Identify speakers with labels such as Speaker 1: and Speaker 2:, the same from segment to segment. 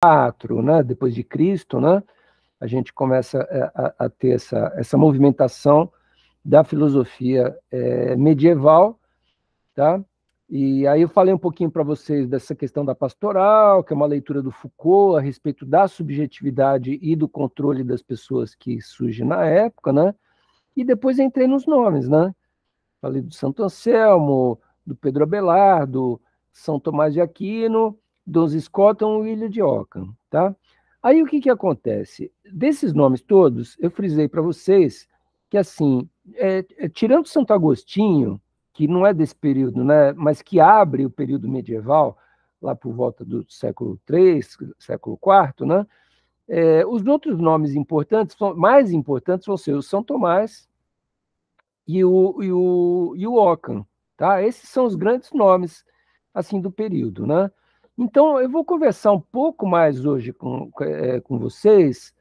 Speaker 1: 4, né, depois de Cristo, né, a gente começa a ter essa movimentação da filosofia medieval, tá? E aí eu falei um pouquinho para vocês dessa questão da pastoral, que é uma leitura do Foucault a respeito da subjetividade e do controle das pessoas que surge na época, né? E depois entrei nos nomes, né? Falei do Santo Anselmo, do Pedro Abelardo, São Tomás de Aquino, Duns Scotus e William de Ockham, tá? Aí o que que acontece? Desses nomes todos, eu frisei para vocês que, assim, tirando Santo Agostinho, que não é desse período, né, mas que abre o período medieval, lá por volta do século III, século IV, né, os outros nomes importantes, mais importantes, vão ser o São Tomás e o Ockham, tá? Esses são os grandes nomes, assim, do período, né? Então, eu vou conversar um pouco mais hoje com vocês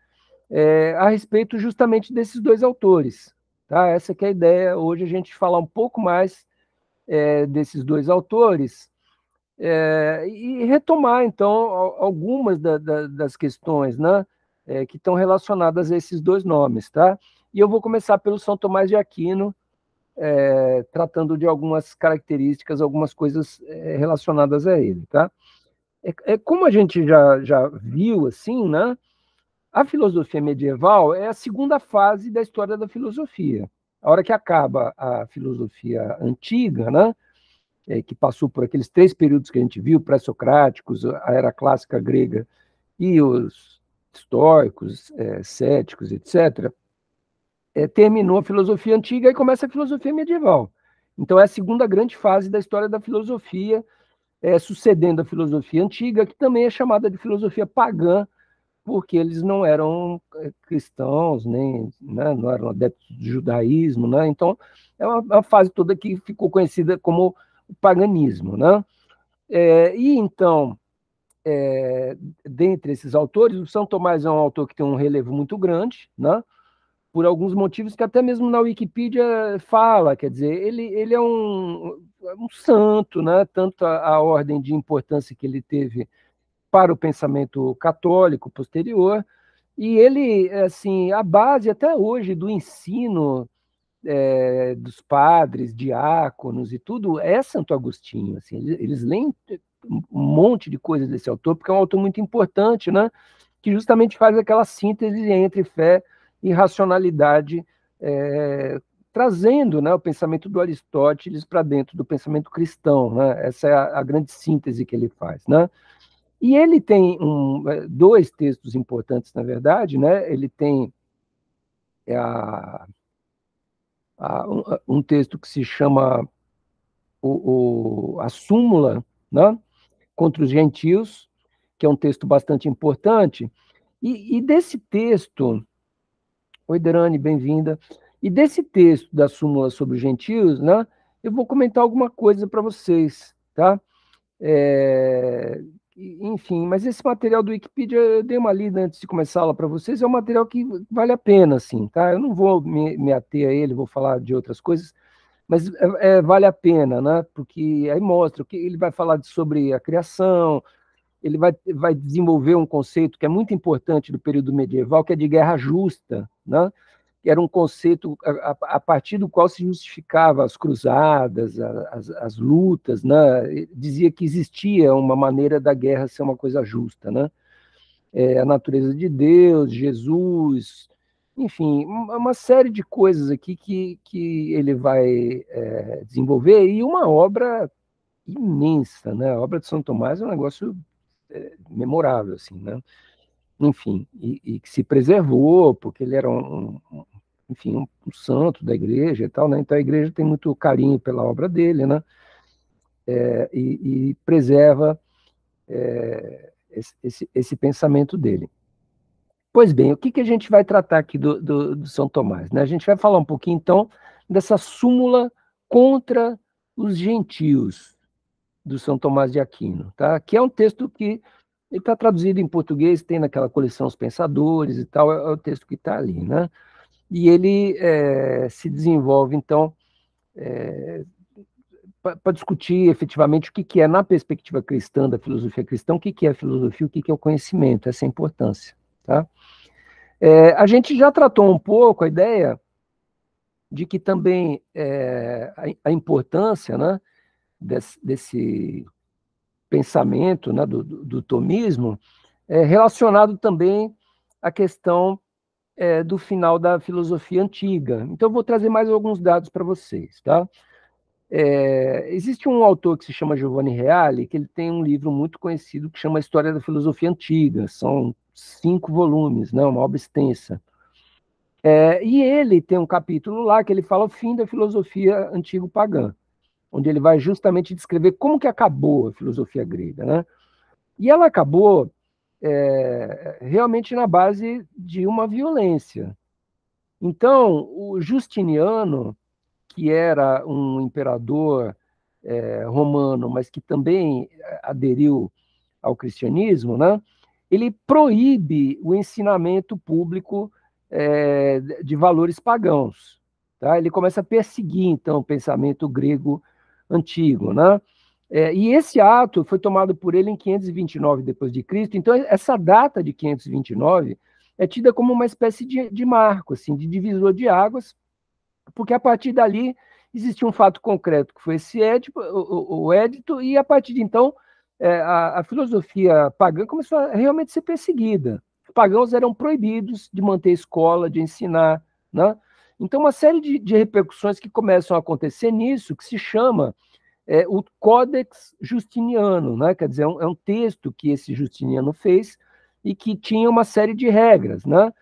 Speaker 1: a respeito justamente desses dois autores, tá? Essa que é a ideia, hoje a gente falar um pouco mais desses dois autores e retomar, então, algumas das questões, né, que estão relacionadas a esses dois nomes, tá? E eu vou começar pelo São Tomás de Aquino, tratando de algumas características, algumas coisas relacionadas a ele, tá? Como a gente já viu, assim, né? A filosofia medieval é a segunda fase da história da filosofia. A hora que acaba a filosofia antiga, né? Que passou por aqueles 3 períodos que a gente viu, pré-socráticos, a era clássica grega e os estoicos, céticos, etc., terminou a filosofia antiga e começa a filosofia medieval. Então, é a segunda grande fase da história da filosofia, sucedendo a filosofia antiga, que também é chamada de filosofia pagã, porque eles não eram cristãos, nem, né, não eram adeptos do judaísmo, né? Então, é uma fase toda que ficou conhecida como o paganismo, né? E então, dentre esses autores, o São Tomás é um autor que tem um relevo muito grande, né? Por alguns motivos que até mesmo na Wikipedia fala, quer dizer, ele é um santo, né? Tanto a ordem de importância que ele teve para o pensamento católico posterior, e ele, assim, a base até hoje do ensino dos padres, diáconos e tudo, é Santo Agostinho, assim, eles leem um monte de coisas desse autor, porque é um autor muito importante, né? Que justamente faz aquela síntese entre fé e racionalidade, trazendo, né, o pensamento do Aristóteles para dentro do pensamento cristão, né? Essa é a grande síntese que ele faz, né? E ele tem dois textos importantes, na verdade, né? Ele tem um texto que se chama a Súmula, né? Contra os Gentios, que é um texto bastante importante. E desse texto, oi, Derane, bem-vinda. E desse texto da Súmula sobre os Gentios, né? Eu vou comentar alguma coisa para vocês, tá? Enfim, mas esse material do Wikipedia, eu dei uma lida antes de começar a aula para vocês, é um material que vale a pena, assim, tá? Eu não vou me ater a ele, vou falar de outras coisas, mas vale a pena, né? Porque aí mostra o que ele vai falar sobre a criação, ele vai desenvolver um conceito que é muito importante do período medieval, que é de guerra justa, né? Que era um conceito a partir do qual se justificava as cruzadas, as lutas, né? Dizia que existia uma maneira da guerra ser uma coisa justa, né? A natureza de Deus, Jesus, enfim, uma série de coisas aqui que ele vai desenvolver, e uma obra imensa, né? A obra de São Tomás é um negócio memorável, assim, né? Enfim, e que se preservou, porque ele era enfim, um santo da igreja e tal, né? Então a igreja tem muito carinho pela obra dele, né? E preserva esse pensamento dele. Pois bem, o que a gente vai tratar aqui do São Tomás, né? A gente vai falar um pouquinho, então, dessa súmula contra os gentios do São Tomás de Aquino, tá? Que é um texto que ele está traduzido em português, tem naquela coleção Os Pensadores e tal, é o texto que está ali, né? E ele se desenvolve, então, para discutir efetivamente o que é, na perspectiva cristã, da filosofia cristã, o que é a filosofia, o que é o conhecimento, essa é a importância. Tá? A gente já tratou um pouco a ideia de que também a importância, né, desse pensamento, né, do tomismo é relacionado também à questão do final da filosofia antiga. Então, eu vou trazer mais alguns dados para vocês. Tá? Existe um autor que se chama Giovanni Reale, que ele tem um livro muito conhecido que chama História da Filosofia Antiga. São 5 volumes, né, uma obra extensa. E ele tem um capítulo lá que ele fala o fim da filosofia antigo-pagã, onde ele vai justamente descrever como que acabou a filosofia grega. Né? E ela acabou realmente na base de uma violência. Então, o Justiniano, que era um imperador romano, mas que também aderiu ao cristianismo, né? Ele proíbe o ensinamento público de valores pagãos. Tá? Ele começa a perseguir, então, o pensamento grego antigo. Né? E esse ato foi tomado por ele em 529 d.C. Então, essa data de 529 é tida como uma espécie de marco, assim, de divisor de águas, porque a partir dali existia um fato concreto, que foi esse édito, o édito, e a partir de então a filosofia pagã começou a realmente ser perseguida. Os pagãos eram proibidos de manter escola, de ensinar. Né? Então, uma série de repercussões que começam a acontecer nisso, que se chama o Codex Justiniano, né? Quer dizer, é um texto que esse Justiniano fez e que tinha uma série de regras. Né?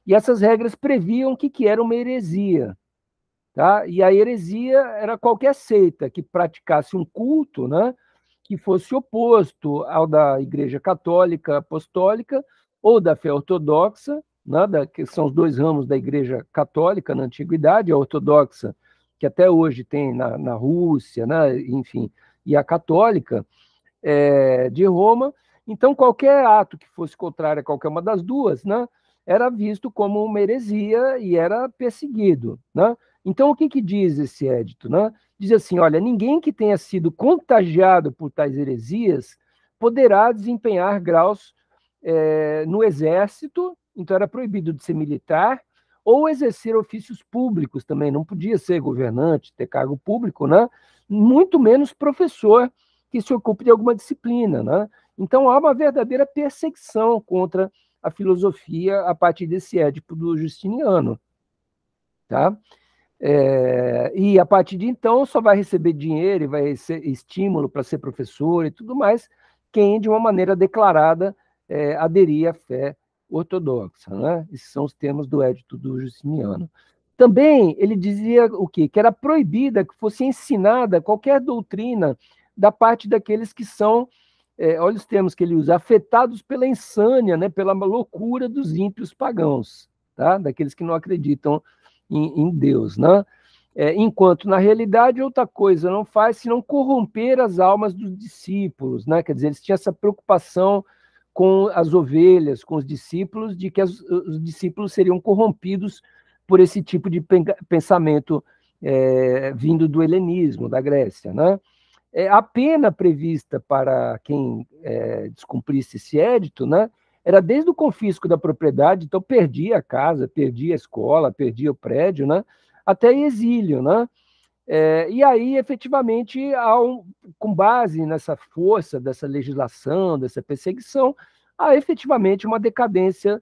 Speaker 1: E essas regras previam o que era uma heresia. Tá? E a heresia era qualquer seita que praticasse um culto, né, que fosse oposto ao da Igreja Católica Apostólica ou da fé ortodoxa, né, que são os 2 ramos da Igreja Católica na Antiguidade, a ortodoxa, que até hoje tem na Rússia, né, enfim, e a católica de Roma. Então, qualquer ato que fosse contrário a qualquer uma das duas, né, era visto como uma heresia e era perseguido. Né? Então, o que diz esse édito? Né? Diz assim, olha, ninguém que tenha sido contagiado por tais heresias poderá desempenhar graus no exército, então era proibido de ser militar, ou exercer ofícios públicos também, não podia ser governante, ter cargo público, né? Muito menos professor que se ocupe de alguma disciplina. Né? Então, há uma verdadeira perseguição contra a filosofia a partir desse édipo do Justiniano. Tá? E a partir de então só vai receber dinheiro e vai receber estímulo para ser professor e tudo mais quem, de uma maneira declarada, aderir à fé ortodoxa. Né? Esses são os termos do édito do Justiniano. Também ele dizia o quê? Que era proibida que fosse ensinada qualquer doutrina da parte daqueles que são, olha os termos que ele usa, afetados pela insânia, né? Pela loucura dos ímpios pagãos, tá? Daqueles que não acreditam em Deus, né? Enquanto, na realidade, outra coisa não faz senão corromper as almas dos discípulos, né? Quer dizer, eles tinham essa preocupação com as ovelhas, com os discípulos, de que os discípulos seriam corrompidos por esse tipo de pensamento vindo do helenismo, da Grécia. Né? A pena prevista para quem descumprisse esse édito, né, era desde o confisco da propriedade, então perdia a casa, perdia a escola, perdia o prédio, né, até exílio. Né? E aí, efetivamente, com base nessa força dessa legislação, dessa perseguição, há efetivamente uma decadência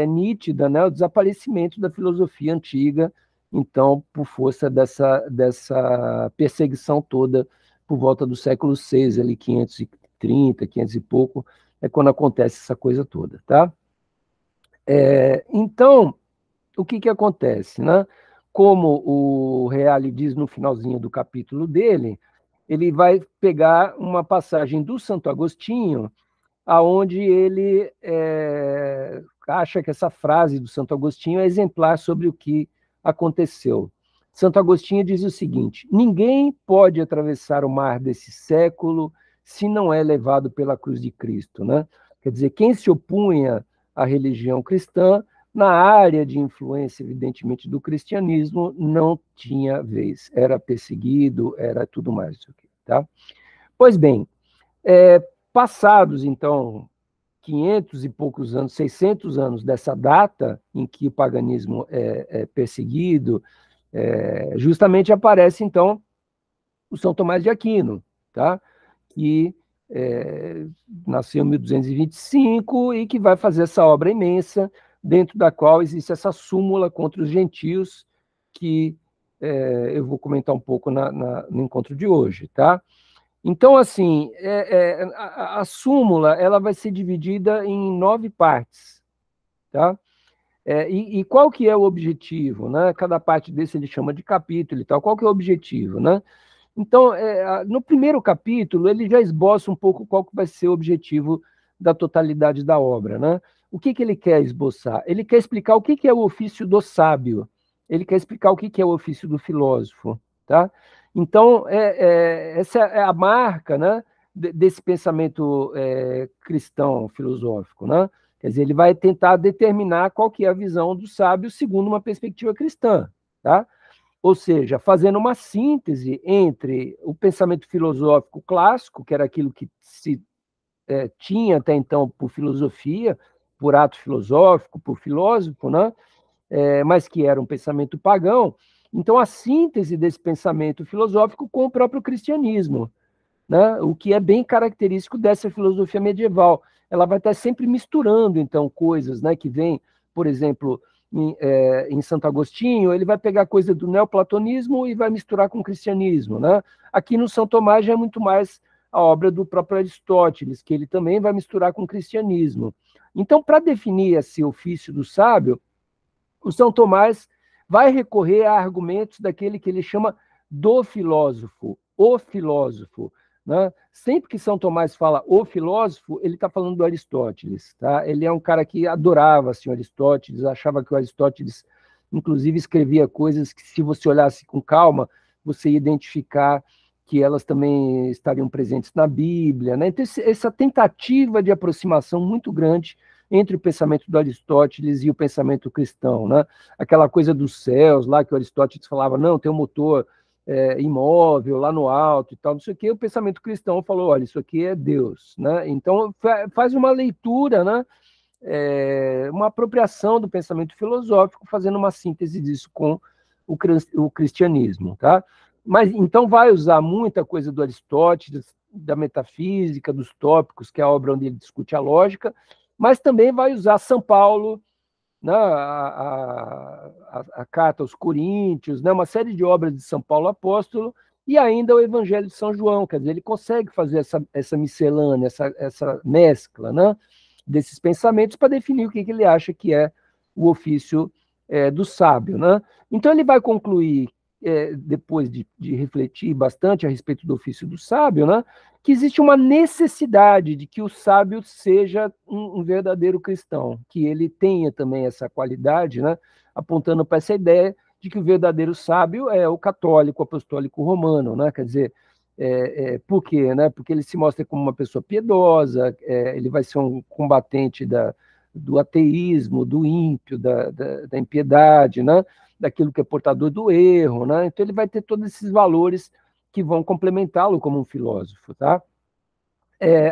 Speaker 1: nítida, né? O desaparecimento da filosofia antiga, então, por força dessa perseguição toda, por volta do século VI, ali 530, 500 e pouco, é quando acontece essa coisa toda. Tá? Então, o que acontece? Né? Como o Reale diz no finalzinho do capítulo dele, ele vai pegar uma passagem do Santo Agostinho, aonde ele acha que essa frase do Santo Agostinho é exemplar sobre o que aconteceu. Santo Agostinho diz o seguinte: ninguém pode atravessar o mar desse século se não é levado pela cruz de Cristo. Né? Quer dizer, quem se opunha à religião cristã na área de influência, evidentemente, do cristianismo, não tinha vez. Era perseguido, era tudo mais isso aqui, tá? Pois bem, passados, então, 500 e poucos anos, 600 anos dessa data em que o paganismo é perseguido, justamente aparece, então, o São Tomás de Aquino, tá? Que nasceu em 1225 e que vai fazer essa obra imensa, dentro da qual existe essa súmula contra os gentios, que eu vou comentar um pouco no encontro de hoje, tá? Então, assim, a súmula ela vai ser dividida em 9 partes, tá? E qual que é o objetivo, né? Cada parte desse ele chama de capítulo e tal. Qual que é o objetivo, né? Então, no primeiro capítulo, ele já esboça um pouco qual que vai ser o objetivo da totalidade da obra, né? O que ele quer esboçar? Ele quer explicar o que é o ofício do sábio, ele quer explicar o que é o ofício do filósofo, tá? Então, essa é a marca, né, desse pensamento cristão filosófico, né? Quer dizer, ele vai tentar determinar qual que é a visão do sábio segundo uma perspectiva cristã, tá? Ou seja, fazendo uma síntese entre o pensamento filosófico clássico, que era aquilo que se tinha até então por filosofia, por ato filosófico, por filósofo, né? Mas que era um pensamento pagão. Então, a síntese desse pensamento filosófico com o próprio cristianismo, né? O que é bem característico dessa filosofia medieval. Ela vai estar sempre misturando, então, coisas, né, que vêm, por exemplo, em Santo Agostinho, ele vai pegar coisa do neoplatonismo e vai misturar com o cristianismo, né? Aqui no São Tomás já é muito mais a obra do próprio Aristóteles, que ele também vai misturar com o cristianismo. Então, para definir esse ofício do sábio, o São Tomás vai recorrer a argumentos daquele que ele chama do filósofo, o filósofo, né? Sempre que São Tomás fala o filósofo, ele está falando do Aristóteles, tá? Ele é um cara que adorava assim, o Aristóteles, achava que o Aristóteles, inclusive, escrevia coisas que, se você olhasse com calma, você ia identificar que elas também estariam presentes na Bíblia, né? Então, essa tentativa de aproximação muito grande entre o pensamento do Aristóteles e o pensamento cristão, né? Aquela coisa dos céus lá que o Aristóteles falava, não, tem um motor imóvel lá no alto e tal, não sei o que, o pensamento cristão falou, olha, isso aqui é Deus, né? Então faz uma leitura, né? Uma apropriação do pensamento filosófico, fazendo uma síntese disso com o cristianismo, tá? Mas então vai usar muita coisa do Aristóteles, da metafísica, dos tópicos, que é a obra onde ele discute a lógica, mas também vai usar São Paulo, né, a carta aos Coríntios, né, uma série de obras de São Paulo apóstolo, e ainda o Evangelho de São João, quer dizer, ele consegue fazer essa miscelânea, essa mescla, né, desses pensamentos para definir o que ele acha que é o ofício do sábio, né? Então ele vai concluir, depois de refletir bastante a respeito do ofício do sábio, né, que existe uma necessidade de que o sábio seja um verdadeiro cristão, que ele tenha também essa qualidade, né, apontando para essa ideia de que o verdadeiro sábio é o católico apostólico romano, né? Quer dizer, por quê? Né? Porque ele se mostra como uma pessoa piedosa, ele vai ser um combatente do ateísmo, do ímpio, da impiedade, né? Daquilo que é portador do erro, né? Então ele vai ter todos esses valores que vão complementá-lo como um filósofo, tá?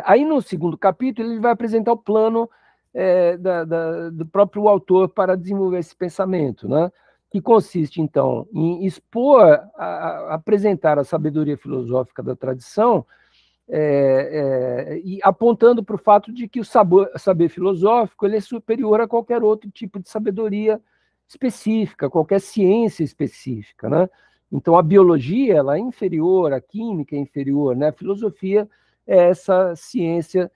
Speaker 1: Aí no segundo capítulo ele vai apresentar o plano do próprio autor para desenvolver esse pensamento, né? Que consiste, então, em expor, apresentar a sabedoria filosófica da tradição, e apontando para o fato de que o saber filosófico ele é superior a qualquer outro tipo de sabedoria específica, qualquer ciência específica, né? Então, a biologia ela é inferior, a química é inferior, né? A filosofia é essa ciência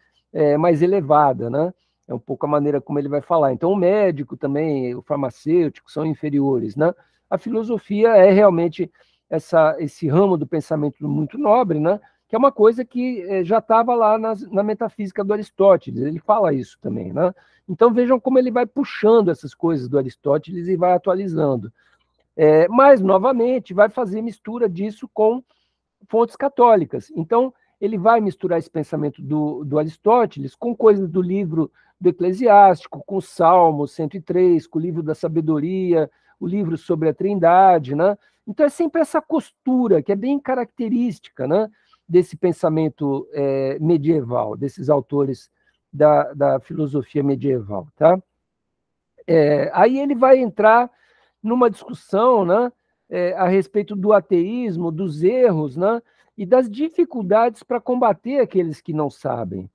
Speaker 1: mais elevada, né? É um pouco a maneira como ele vai falar. Então, o médico também, o farmacêutico são inferiores, né? A filosofia é realmente esse ramo do pensamento muito nobre, né? Que é uma coisa que já estava lá na metafísica do Aristóteles, ele fala isso também, né? Então vejam como ele vai puxando essas coisas do Aristóteles e vai atualizando. Mas, novamente, vai fazer mistura disso com fontes católicas. Então, ele vai misturar esse pensamento do Aristóteles com coisas do livro do Eclesiástico, com o Salmo 103, com o livro da Sabedoria, o livro sobre a Trindade, né? Então é sempre essa costura que é bem característica, né, desse pensamento medieval, desses autores da filosofia medieval, tá? Aí ele vai entrar numa discussão, né, a respeito do ateísmo, dos erros, né, e das dificuldades para combater aqueles que não sabem.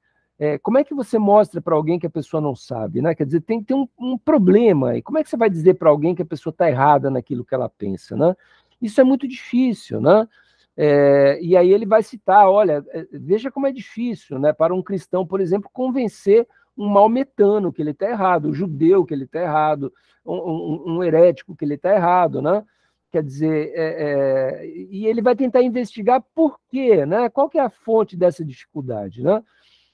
Speaker 1: Como é que você mostra para alguém que a pessoa não sabe, né? Quer dizer, tem que ter um problema. E como é que você vai dizer para alguém que a pessoa está errada naquilo que ela pensa, né? Isso é muito difícil, né? E aí ele vai citar, olha, veja como é difícil, né, para um cristão, por exemplo, convencer um maometano que ele está errado, um judeu que ele está errado, um herético que ele está errado, né? Quer dizer, e ele vai tentar investigar por quê, né? Qual que é a fonte dessa dificuldade, né?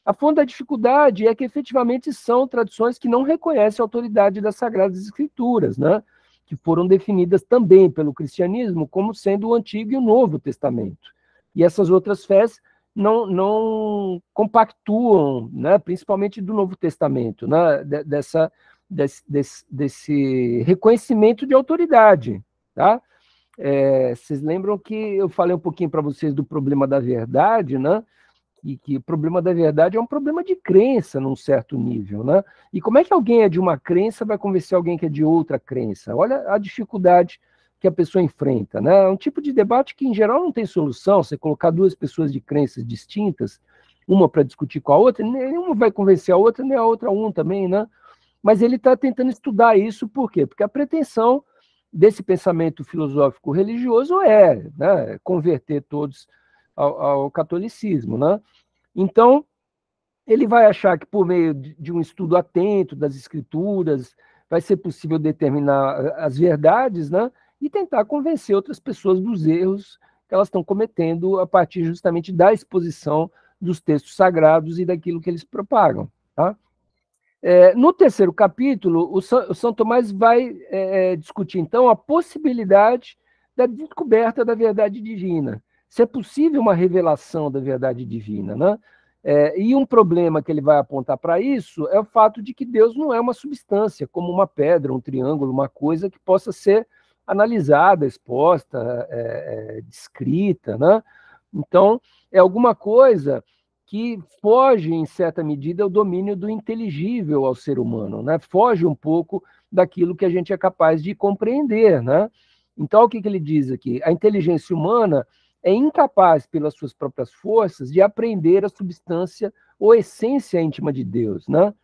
Speaker 1: A fonte da dificuldade é que efetivamente são tradições que não reconhecem a autoridade das Sagradas Escrituras, né? Que foram definidas também pelo cristianismo como sendo o Antigo e o Novo Testamento. E essas outras fés não compactuam, né, principalmente do Novo Testamento, né, desse reconhecimento de autoridade. Tá? Vocês lembram que eu falei um pouquinho para vocês do problema da verdade, né? E que o problema da verdade é um problema de crença num certo nível, né? E como é que alguém é de uma crença vai convencer alguém que é de outra crença? Olha a dificuldade que a pessoa enfrenta, né? É um tipo de debate que, em geral, não tem solução. Você colocar duas pessoas de crenças distintas, uma para discutir com a outra, nenhuma vai convencer a outra, nem a outra um também, né? Mas ele está tentando estudar isso, por quê? Porque a pretensão desse pensamento filosófico religioso né, converter todos ao catolicismo, né? Então, ele vai achar que por meio de um estudo atento das escrituras vai ser possível determinar as verdades, né? E tentar convencer outras pessoas dos erros que elas estão cometendo a partir justamente da exposição dos textos sagrados e daquilo que eles propagam, tá? No terceiro capítulo, o São Tomás vai discutir, então, a possibilidade da descoberta da verdade divina. Se é possível uma revelação da verdade divina, né? E um problema que ele vai apontar para isso é o fato de que Deus não é uma substância, como uma pedra, um triângulo, uma coisa que possa ser analisada, exposta, descrita, né? Então, é alguma coisa que foge, em certa medida, ao domínio do inteligível ao ser humano, né? Foge um pouco daquilo que a gente é capaz de compreender, né? Então, o que ele diz aqui? A inteligência humana é incapaz, pelas suas próprias forças, de aprender a substância ou essência íntima de Deus, né?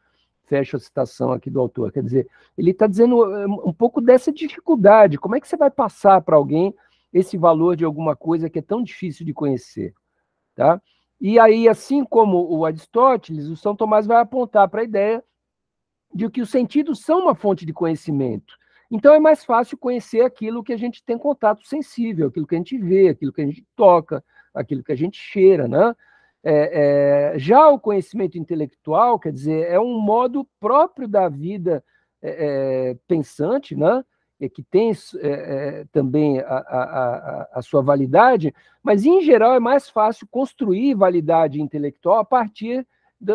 Speaker 1: Fecha a citação aqui do autor. Quer dizer, ele está dizendo um pouco dessa dificuldade. Como é que você vai passar para alguém esse valor de alguma coisa que é tão difícil de conhecer, tá? E aí, assim como o Aristóteles, o São Tomás vai apontar para a ideia de que os sentidos são uma fonte de conhecimento. Então é mais fácil conhecer aquilo que a gente tem contato sensível, aquilo que a gente vê, aquilo que a gente toca, aquilo que a gente cheira, né? Já o conhecimento intelectual, quer dizer, é um modo próprio da vida pensante, né? Que tem também a sua validade, mas, em geral, é mais fácil construir validade intelectual a partir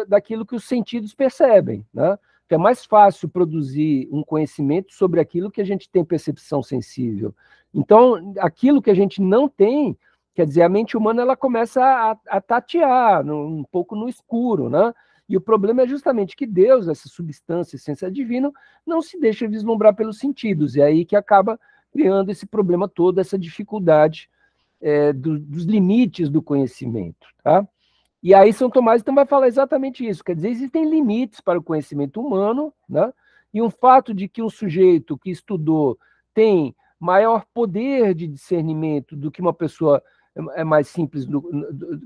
Speaker 1: daquilo que os sentidos percebem, né? É mais fácil produzir um conhecimento sobre aquilo que a gente tem percepção sensível. Então, aquilo que a gente não tem, quer dizer, a mente humana ela começa a tatear um pouco no escuro, né? E o problema é justamente que Deus, essa substância, essência divina, não se deixa vislumbrar pelos sentidos. É aí que acaba criando esse problema todo, essa dificuldade dos limites do conhecimento, tá? E aí São Tomás então vai falar exatamente isso, quer dizer, existem limites para o conhecimento humano, né? E um fato de que um sujeito que estudou tem maior poder de discernimento do que uma pessoa mais simples,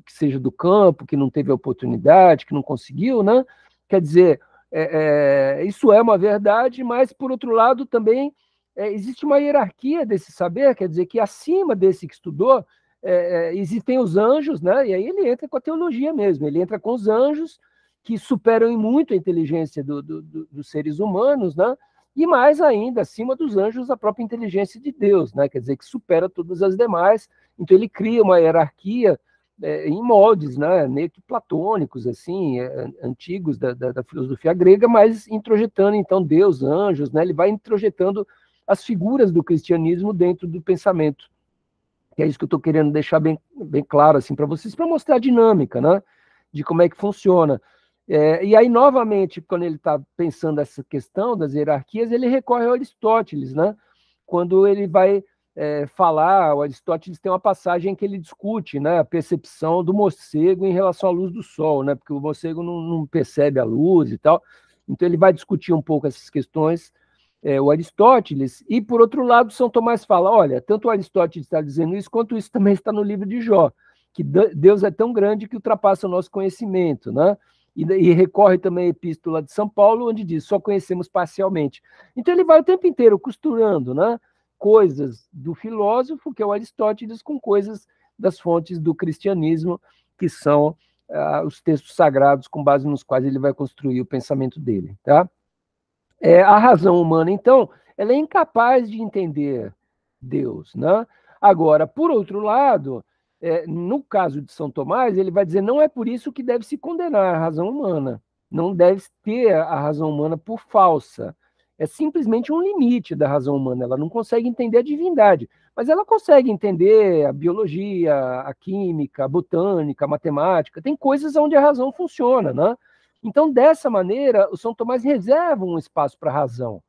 Speaker 1: que seja do campo, que não teve a oportunidade, que não conseguiu, né? Quer dizer, isso é uma verdade, mas, por outro lado, também existe uma hierarquia desse saber, quer dizer, que acima desse que estudou, existem os anjos, né? E aí ele entra com a teologia mesmo, ele entra com os anjos, que superam em muito a inteligência dos seres humanos, né? E mais ainda, acima dos anjos, a própria inteligência de Deus, né? Quer dizer, que supera todas as demais. Então ele cria uma hierarquia em moldes, né, meio que platônicos, assim, antigos da filosofia grega, mas introjetando, então, Deus, anjos, né, ele vai introjetando as figuras do cristianismo dentro do pensamento. Que é isso que eu estou querendo deixar bem claro assim, para vocês, para mostrar a dinâmica, né, de como é que funciona. E aí, novamente, quando ele está pensando essa questão das hierarquias, ele recorre ao Aristóteles, né, quando ele vai falar, o Aristóteles tem uma passagem que ele discute, né, a percepção do morcego em relação à luz do sol, né, porque o morcego não percebe a luz e tal, então ele vai discutir um pouco essas questões, o Aristóteles, e por outro lado, São Tomás fala, olha, tanto o Aristóteles está dizendo isso, quanto isso também está no livro de Jó, que Deus é tão grande que ultrapassa o nosso conhecimento, né? E recorre também à Epístola de São Paulo, onde diz, só conhecemos parcialmente. Então ele vai o tempo inteiro costurando, né, coisas do filósofo, que é o Aristóteles, com coisas das fontes do cristianismo, que são os textos sagrados com base nos quais ele vai construir o pensamento dele, tá? A razão humana, então, ela é incapaz de entender Deus, né? Agora, por outro lado, no caso de São Tomás, ele vai dizer, não é por isso que deve se condenar a razão humana, não deve ter a razão humana por falsa, é simplesmente um limite da razão humana, ela não consegue entender a divindade, mas ela consegue entender a biologia, a química, a botânica, a matemática, tem coisas onde a razão funciona, né? Então, dessa maneira, o São Tomás reserva um espaço para a razão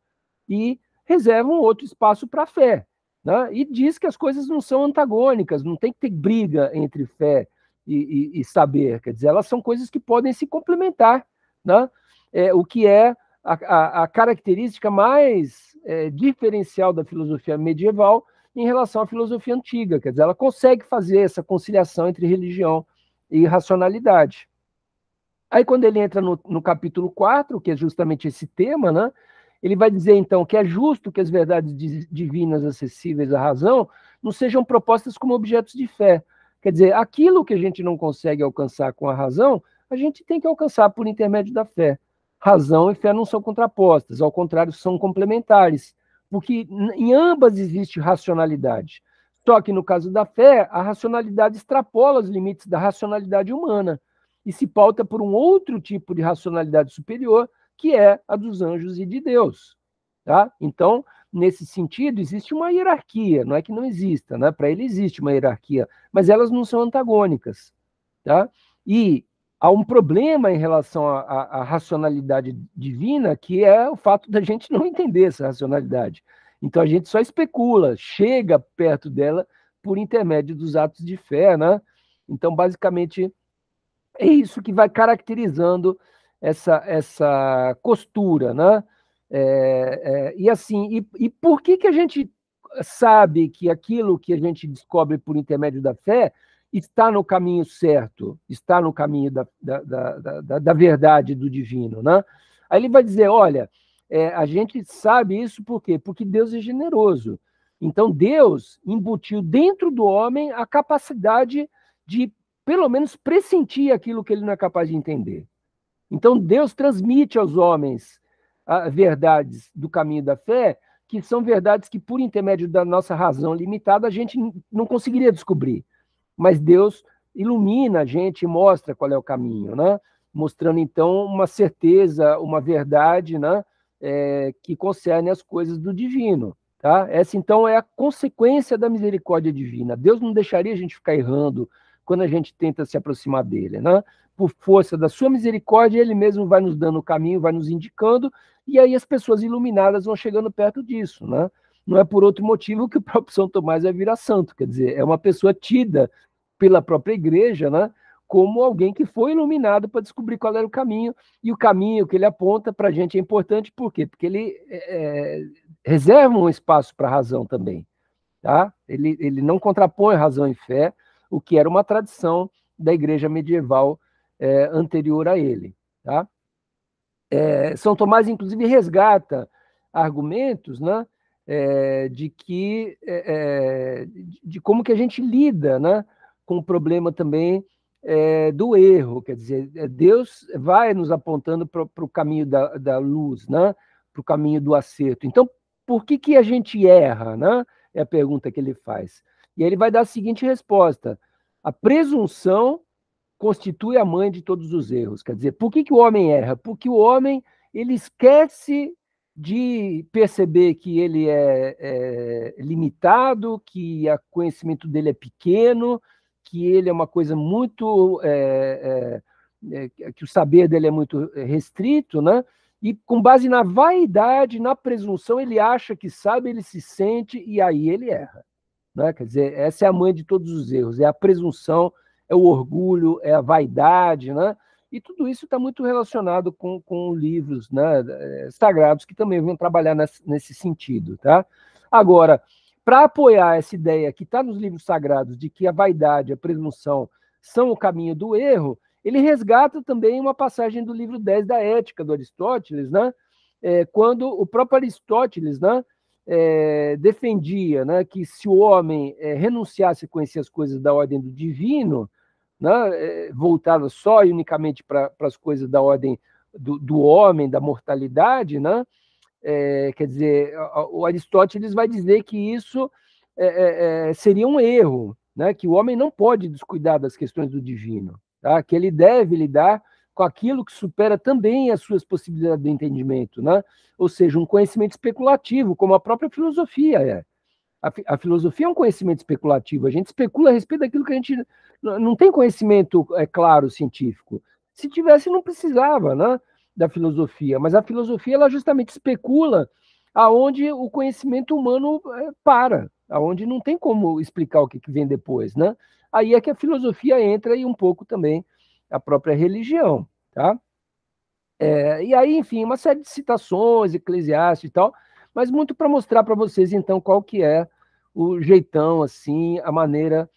Speaker 1: e reserva um outro espaço para a fé, né? E diz que as coisas não são antagônicas, não tem que ter briga entre fé e saber, quer dizer, elas são coisas que podem se complementar, né? O que é a característica mais diferencial da filosofia medieval em relação à filosofia antiga, quer dizer, ela consegue fazer essa conciliação entre religião e racionalidade. Aí, quando ele entra no capítulo 4, que é justamente esse tema, né, ele vai dizer, então, que é justo que as verdades divinas acessíveis à razão não sejam propostas como objetos de fé. Quer dizer, aquilo que a gente não consegue alcançar com a razão, a gente tem que alcançar por intermédio da fé. Razão e fé não são contrapostas, ao contrário, são complementares, porque em ambas existe racionalidade. Só que no caso da fé, a racionalidade extrapola os limites da racionalidade humana e se pauta por um outro tipo de racionalidade superior, que é a dos anjos e de Deus. Tá? Então, nesse sentido, existe uma hierarquia, não é que não exista, né? Para ele existe uma hierarquia, mas elas não são antagônicas. Tá? E há um problema em relação à racionalidade divina, que é o fato da gente não entender essa racionalidade. Então, a gente só especula, chega perto dela por intermédio dos atos de fé, né? Então, basicamente, é isso que vai caracterizando essa costura, né? E assim, e por que a gente sabe que aquilo que a gente descobre por intermédio da fé está no caminho certo, está no caminho da verdade do divino, né? Aí ele vai dizer, olha, a gente sabe isso por quê? Porque Deus é generoso. Então Deus embutiu dentro do homem a capacidade de pelo menos pressentir aquilo que ele não é capaz de entender. Então, Deus transmite aos homens verdades do caminho da fé, que são verdades que, por intermédio da nossa razão limitada, a gente não conseguiria descobrir. Mas Deus ilumina a gente e mostra qual é o caminho, né? Mostrando, então, uma certeza, uma verdade, né? Que concerne as coisas do divino. Tá? Essa, então, é a consequência da misericórdia divina. Deus não deixaria a gente ficar errando quando a gente tenta se aproximar dele, né? Por força da sua misericórdia, ele mesmo vai nos dando o caminho, vai nos indicando, e aí as pessoas iluminadas vão chegando perto disso, né? Não é por outro motivo que o próprio São Tomás vai virar santo, quer dizer, é uma pessoa tida pela própria igreja, né? Como alguém que foi iluminado para descobrir qual era o caminho, e o caminho que ele aponta para a gente é importante, por quê? Porque ele reserva um espaço para a razão também, tá? Ele não contrapõe razão e fé, o que era uma tradição da igreja medieval anterior a ele. Tá? São Tomás, inclusive, resgata argumentos, né, de que de como que a gente lida, né, com o problema também do erro, quer dizer, Deus vai nos apontando para o caminho da luz, né, para o caminho do acerto. Então, por que a gente erra, né? É a pergunta que ele faz. E aí ele vai dar a seguinte resposta: A presunção constitui a mãe de todos os erros. Quer dizer, por que o homem erra? Porque o homem ele esquece de perceber que ele é limitado, que o conhecimento dele é pequeno, que ele é uma coisa muito... que o saber dele é muito restrito, né? E com base na vaidade, na presunção, ele acha que sabe, ele se sente e aí ele erra. Né? Quer dizer, essa é a mãe de todos os erros, é a presunção, é o orgulho, é a vaidade, né? E tudo isso está muito relacionado com livros, né, sagrados que também vão trabalhar nesse sentido. Tá? Agora, para apoiar essa ideia que está nos livros sagrados de que a vaidade, a presunção são o caminho do erro, ele resgata também uma passagem do livro 10 da Ética, do Aristóteles, né? Quando o próprio Aristóteles, né, defendia, né, que se o homem renunciasse a conhecer as coisas da ordem do divino, né, voltada só e unicamente para as coisas da ordem do homem, da mortalidade, né, quer dizer, o Aristóteles vai dizer que isso seria um erro, né, que o homem não pode descuidar das questões do divino, tá, que ele deve lidar com aquilo que supera também as suas possibilidades de entendimento, né? Ou seja, um conhecimento especulativo, como a própria filosofia é. A filosofia é um conhecimento especulativo, a gente especula a respeito daquilo que a gente não tem conhecimento claro, científico. Se tivesse, não precisava, né, da filosofia, mas a filosofia ela justamente especula aonde o conhecimento humano para, aonde não tem como explicar o que vem depois, né? Aí é que a filosofia entra e um pouco também a própria religião, tá? E aí, enfim, uma série de citações, Eclesiastes e tal, mas muito para mostrar para vocês, então, qual que é o jeitão, assim, a maneira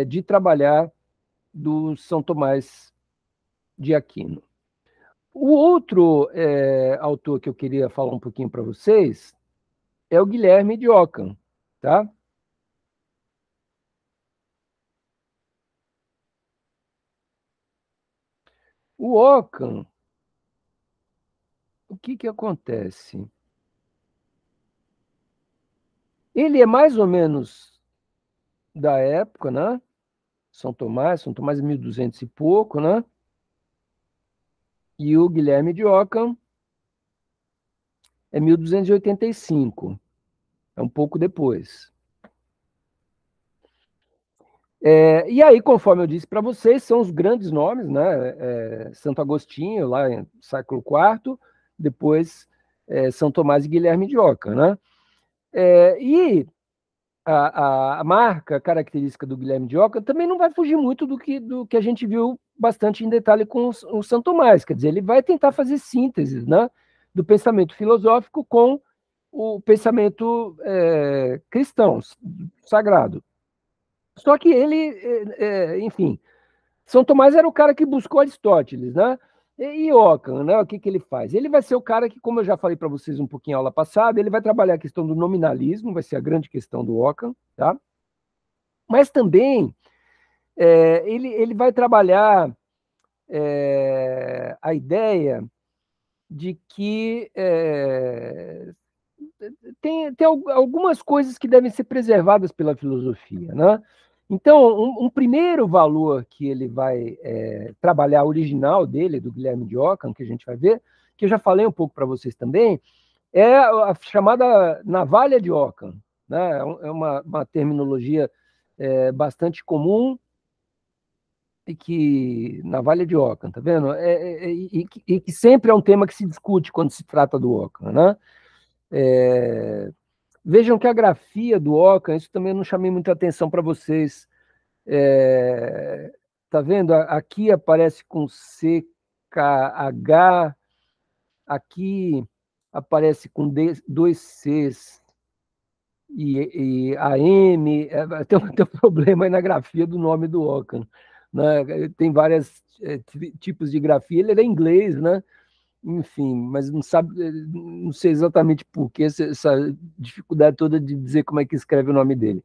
Speaker 1: de trabalhar do São Tomás de Aquino. O outro autor que eu queria falar um pouquinho para vocês é o Guilherme de Ockham, tá? O Ockham, o que acontece? Ele é mais ou menos da época, né? São Tomás é 1200 e pouco, né? E o Guilherme de Ockham é 1285, é um pouco depois. E aí, conforme eu disse para vocês, são os grandes nomes, né? Santo Agostinho, lá em século IV, depois São Tomás e Guilherme de Ockham, né? E a marca característica do Guilherme de Ockham também não vai fugir muito do que a gente viu bastante em detalhe com o São Tomás, quer dizer, ele vai tentar fazer síntese, né, do pensamento filosófico com o pensamento cristão, sagrado. Só que ele, enfim, São Tomás era o cara que buscou Aristóteles, né? E Ockham, né? O que ele faz? Ele vai ser o cara que, como eu já falei para vocês um pouquinho na aula passada, ele vai trabalhar a questão do nominalismo, vai ser a grande questão do Ockham, tá? Mas também ele vai trabalhar a ideia de que tem algumas coisas que devem ser preservadas pela filosofia, né? Então, um primeiro valor que ele vai trabalhar, original dele, do Guilherme de Ockham, que a gente vai ver, que eu já falei um pouco para vocês também, é a chamada navalha de Ockham, né? É uma terminologia bastante comum e que navalha de Ockham, tá vendo? E que sempre é um tema que se discute quando se trata do Ockham, né? Vejam que a grafia do Ockham, isso também eu não chamei muita atenção para vocês. Tá vendo? Aqui aparece com CKH, aqui aparece com dois Cs e AM. Tem um problema aí na grafia do nome do Ockham, né? Tem vários tipos de grafia. Ele é inglês, né? Enfim, mas não sei exatamente por que essa dificuldade toda de dizer como é que escreve o nome dele.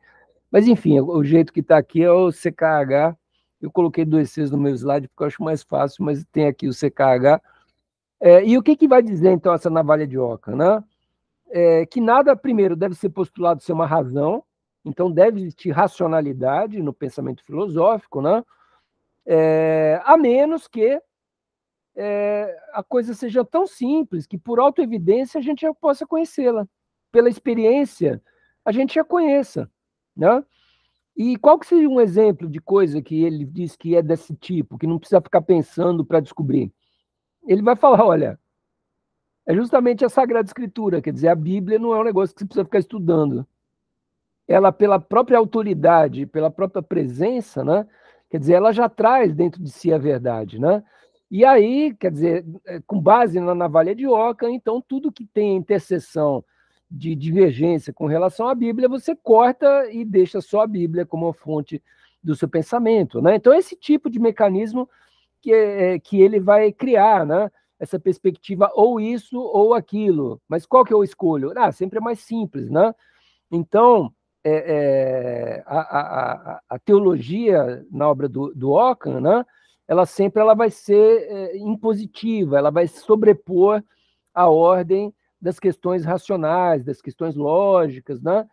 Speaker 1: Mas, enfim, o jeito que está aqui é o CKH. Eu coloquei dois Cs no meu slide porque eu acho mais fácil, mas tem aqui o CKH. E o que vai dizer, então, essa navalha de Ockham, né? Que nada, primeiro, deve ser postulado ser uma razão, então deve existir racionalidade no pensamento filosófico, né? A menos que a coisa seja tão simples que, por autoevidência, a gente já possa conhecê-la. Pela experiência, a gente já conheça, né? E qual que seria um exemplo de coisa que ele diz que é desse tipo, que não precisa ficar pensando para descobrir? Ele vai falar, olha, é justamente a Sagrada Escritura, quer dizer, a Bíblia não é um negócio que você precisa ficar estudando. Ela, pela própria autoridade, pela própria presença, né? Quer dizer, ela já traz dentro de si a verdade, né? E aí, quer dizer, com base na navalha de Ockham, então tudo que tem interseção de divergência com relação à Bíblia, você corta e deixa só a Bíblia como a fonte do seu pensamento, né? Então, esse tipo de mecanismo que ele vai criar, né? Essa perspectiva ou isso ou aquilo. Mas qual que eu escolho? Sempre é mais simples, né? Então, a teologia na obra do Ockham, né, ela vai ser impositiva, ela vai sobrepor a ordem das questões racionais, das questões lógicas, né?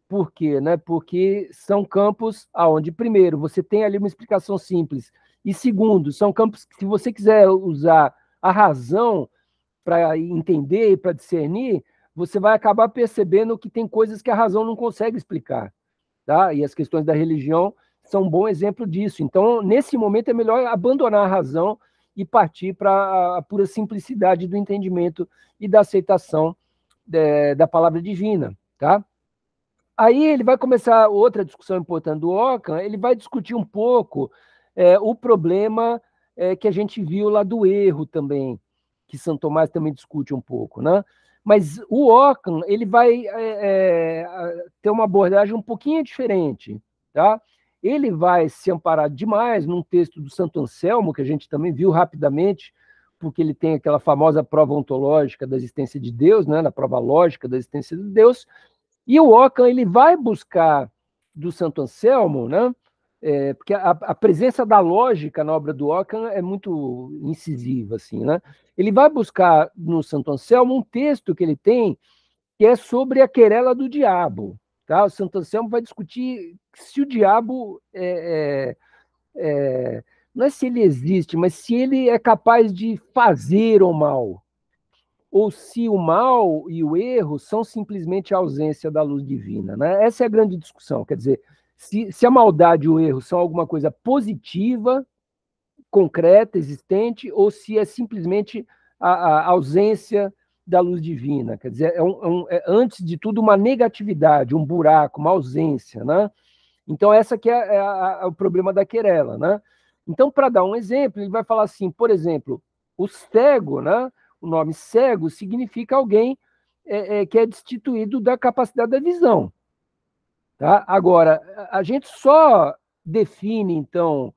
Speaker 1: Por quê? Né? Porque são campos onde, primeiro, você tem ali uma explicação simples, e segundo, são campos que, se você quiser usar a razão para entender e para discernir, você vai acabar percebendo que tem coisas que a razão não consegue explicar, tá? E as questões da religião são um bom exemplo disso. Então, nesse momento, é melhor abandonar a razão e partir para a pura simplicidade do entendimento e da aceitação da palavra divina, tá? Aí ele vai começar outra discussão importante do Ockham, ele vai discutir um pouco o problema que a gente viu lá do erro também, que São Tomás também discute um pouco, né? Mas o Ockham, ele vai ter uma abordagem um pouquinho diferente, tá? Ele vai se amparar demais num texto do Santo Anselmo, que a gente também viu rapidamente, porque ele tem aquela famosa prova ontológica da existência de Deus, né? Na prova lógica da existência de Deus, e o Ockham, ele vai buscar do Santo Anselmo, né? Porque a presença da lógica na obra do Ockham é muito incisiva, assim, né? Ele vai buscar no Santo Anselmo um texto que ele tem que é sobre a querela do diabo, tá? O Santo Anselmo vai discutir se o diabo não é se ele existe, mas se ele é capaz de fazer o mal, ou se o mal e o erro são simplesmente a ausência da luz divina, né? Essa é a grande discussão, quer dizer, se a maldade e o erro são alguma coisa positiva, concreta, existente, ou se é simplesmente a ausência da luz divina, quer dizer, é antes de tudo uma negatividade, um buraco, uma ausência, né? Então essa que é o problema da querela, né? Então, para dar um exemplo, ele vai falar assim, por exemplo, o cego, né? O nome cego significa alguém que é destituído da capacidade da visão. Tá? Agora, a gente só define, então,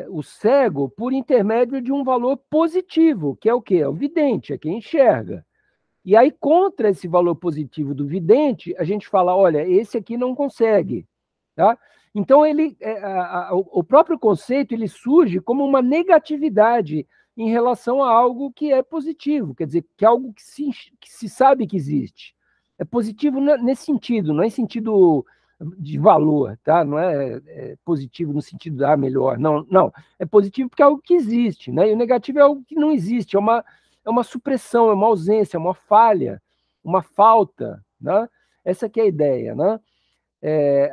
Speaker 1: o cego por intermédio de um valor positivo, que é o quê? É o vidente, é quem enxerga. E aí, contra esse valor positivo do vidente, a gente fala, olha, esse aqui não consegue. Tá? Então, o próprio conceito ele surge como uma negatividade em relação a algo que é positivo, quer dizer, que é algo que se sabe que existe. É positivo nesse sentido, não é em sentido de valor, tá? Não é positivo no sentido de melhor, não, não. É positivo porque é algo que existe, né? E o negativo é algo que não existe, é uma supressão, é uma ausência, é uma falha, uma falta, né? Essa que é a ideia, né?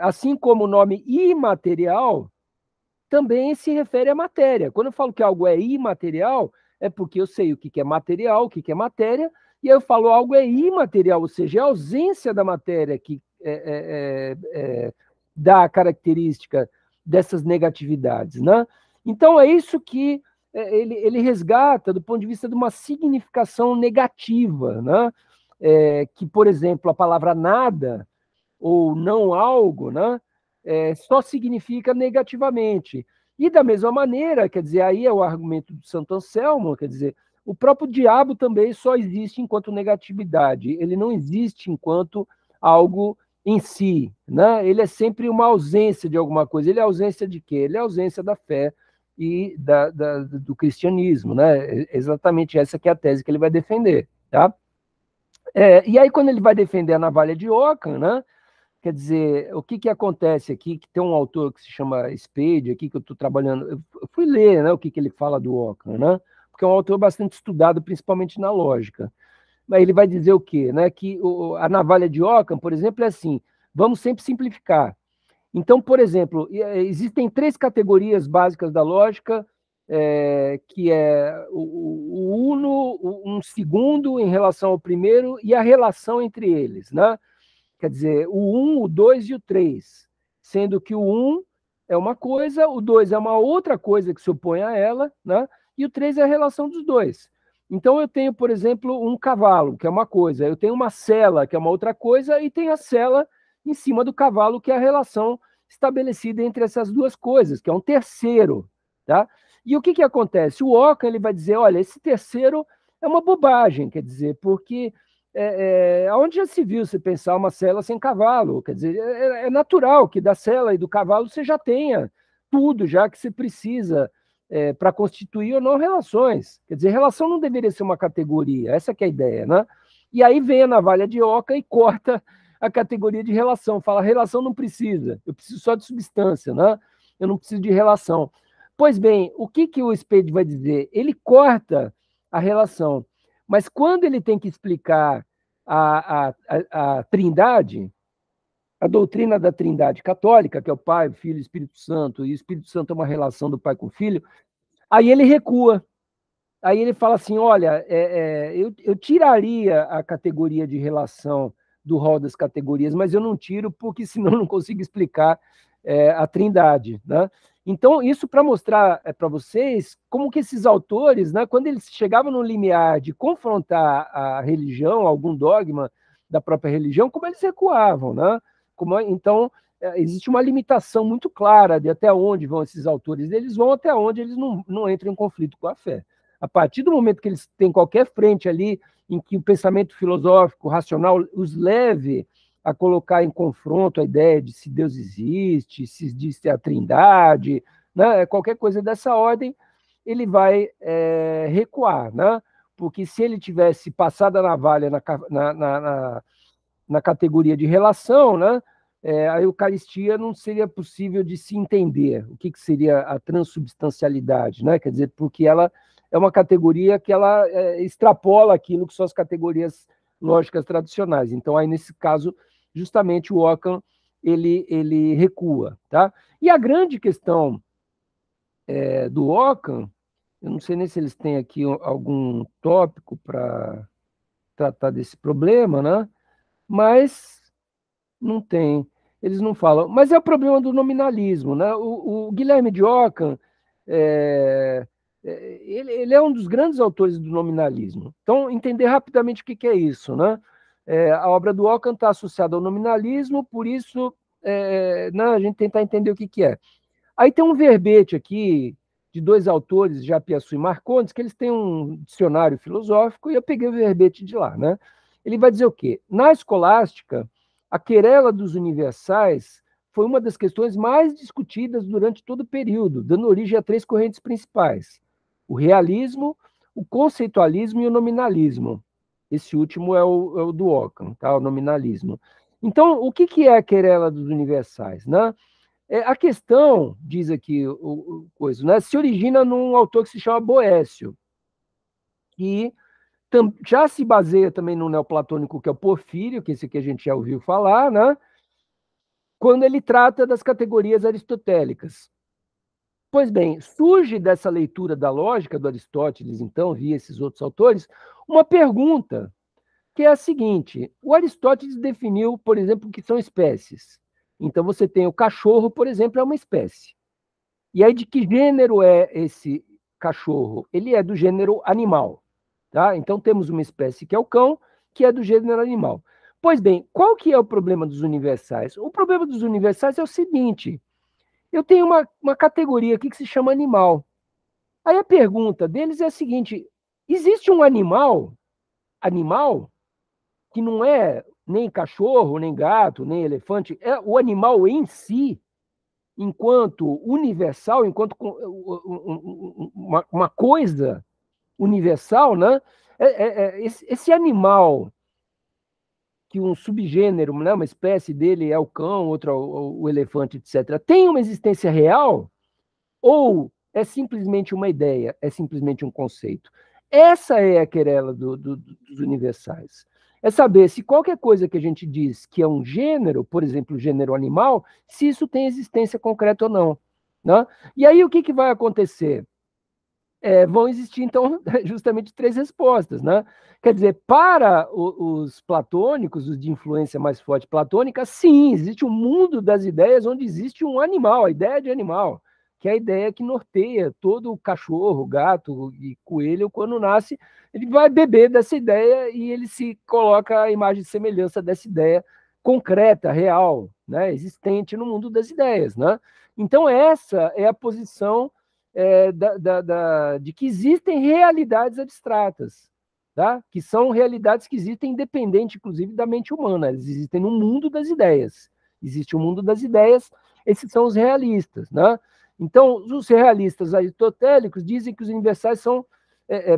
Speaker 1: Assim como o nome imaterial também se refere à matéria. Quando eu falo que algo é imaterial, é porque eu sei o que é material, o que é matéria, e aí eu falo algo é imaterial, ou seja, é a ausência da matéria que dá a característica dessas negatividades, né? Então é isso que ele resgata do ponto de vista de uma significação negativa, né? Que, por exemplo, a palavra nada ou não algo, né? Só significa negativamente. E da mesma maneira, quer dizer, aí é o argumento do Santo Anselmo, quer dizer, o próprio diabo também só existe enquanto negatividade, ele não existe enquanto algo em si, né? Ele é sempre uma ausência de alguma coisa. Ele é ausência de quê? Ele é ausência da fé e do cristianismo, né? Exatamente essa que é a tese que ele vai defender, tá? E aí, quando ele vai defender a navalha de Ockham, né? Quer dizer, o que acontece aqui, que tem um autor que se chama Spade, aqui que eu estou trabalhando, eu fui ler, né, o que ele fala do Ockham, né? Porque é um autor bastante estudado, principalmente na lógica. Mas ele vai dizer o quê? Né? Que a navalha de Ockham, por exemplo, é assim, vamos sempre simplificar. Então, por exemplo, existem três categorias básicas da lógica, que é o uno, um segundo em relação ao primeiro e a relação entre eles, né? Quer dizer, o 1, o 2 e o 3, sendo que o 1 é uma coisa, o 2 é uma outra coisa que se opõe a ela, né? E o 3 é a relação dos dois. Então eu tenho, por exemplo, um cavalo, que é uma coisa, eu tenho uma sela, que é uma outra coisa, e tem a sela em cima do cavalo, que é a relação estabelecida entre essas duas coisas, que é um terceiro, tá? E o que acontece? O Ockham ele vai dizer, olha, esse terceiro é uma bobagem, quer dizer, porque onde já se viu você pensar uma sela sem cavalo? Quer dizer, é natural que da sela e do cavalo você já tenha tudo já que você precisa para constituir ou não relações. Quer dizer, relação não deveria ser uma categoria, essa que é a ideia, né? E aí vem a navalha de Ockham e corta a categoria de relação, fala, relação não precisa, eu preciso só de substância, né? Eu não preciso de relação. Pois bem, o que o Spade vai dizer? Ele corta a relação, mas quando ele tem que explicar a Trindade, a doutrina da Trindade católica, que é o Pai, o Filho e o Espírito Santo, e o Espírito Santo é uma relação do Pai com o Filho, aí ele recua. Aí ele fala assim: olha, eu tiraria a categoria de relação do rol das categorias, mas eu não tiro porque senão eu não consigo explicar a Trindade, né? Então, isso para mostrar para vocês como que esses autores, né, quando eles chegavam no limiar de confrontar a religião, algum dogma da própria religião, como eles recuavam, né? Então, existe uma limitação muito clara de até onde vão esses autores. Eles vão até onde eles não entram em conflito com a fé. A partir do momento que eles têm qualquer frente ali em que o pensamento filosófico, racional, os leve a colocar em confronto a ideia de se Deus existe, se existe a Trindade, né? Qualquer coisa dessa ordem, ele vai recuar, né? Porque se ele tivesse passado a navalha na categoria de relação, né? A Eucaristia não seria possível de se entender o que seria a transubstancialidade, né? Quer dizer, porque ela é uma categoria que ela extrapola aquilo que são as categorias lógicas tradicionais. Então, aí, nesse caso, justamente o Ockham ele recua. Tá? E a grande questão do Ockham, eu não sei nem se eles têm aqui algum tópico para tratar desse problema, né? Mas não tem, eles não falam. Mas é o problema do nominalismo, né? O Guilherme de Ockham, ele é um dos grandes autores do nominalismo. Então, entender rapidamente o que é isso, né? A obra do Ockham está associada ao nominalismo, por isso, né, a gente tentar entender o que é. Aí tem um verbete aqui de dois autores, Japiaçu e Marcondes, que eles têm um dicionário filosófico, e eu peguei o verbete de lá, né? Ele vai dizer o quê? Na escolástica, a querela dos universais foi uma das questões mais discutidas durante todo o período, dando origem a três correntes principais: o realismo, o conceitualismo e o nominalismo. Esse último é o do Ockham, tá? O nominalismo. Então, o que é a querela dos universais, né? A questão, diz aqui coisa, né, se origina num autor que se chama Boécio, que já se baseia também no neoplatônico, que é o Porfírio, que esse aqui a gente já ouviu falar, né, quando ele trata das categorias aristotélicas. Pois bem, surge dessa leitura da lógica do Aristóteles, então, via esses outros autores, uma pergunta, que é a seguinte: o Aristóteles definiu, por exemplo, o que são espécies. Então, você tem o cachorro, por exemplo, é uma espécie. E aí, de que gênero é esse cachorro? Ele é do gênero animal. Tá? Então, temos uma espécie que é o cão, que é do gênero animal. Pois bem, qual que é o problema dos universais? O problema dos universais é o seguinte: eu tenho uma categoria aqui que se chama animal. Aí a pergunta deles é a seguinte: existe um animal, que não é nem cachorro, nem gato, nem elefante, é o animal em si, enquanto universal, enquanto uma coisa universal, né? Esse animal que um subgênero, né, uma espécie dele é o cão, outra o elefante, etc., tem uma existência real ou é simplesmente uma ideia, é simplesmente um conceito? Essa é a querela dos universais. É saber se qualquer coisa que a gente diz que é um gênero, por exemplo, o gênero animal, se isso tem existência concreta ou não. Né? E aí o que vai acontecer? Vão existir, então, justamente três respostas. Né? Quer dizer, para os platônicos, os de influência mais forte platônica, sim, existe um mundo das ideias onde existe um animal, a ideia de animal, que é a ideia que norteia todo o cachorro, gato e coelho, quando nasce, ele vai beber dessa ideia e ele se coloca a imagem e semelhança dessa ideia concreta, real, né, existente no mundo das ideias. Né? Então, essa é a posição de que existem realidades abstratas, tá? Que são realidades que existem independente, inclusive, da mente humana. Eles existem no mundo das ideias. Existe o mundo das ideias, esses são os realistas. Né? Então, os realistas aristotélicos dizem que os universais são,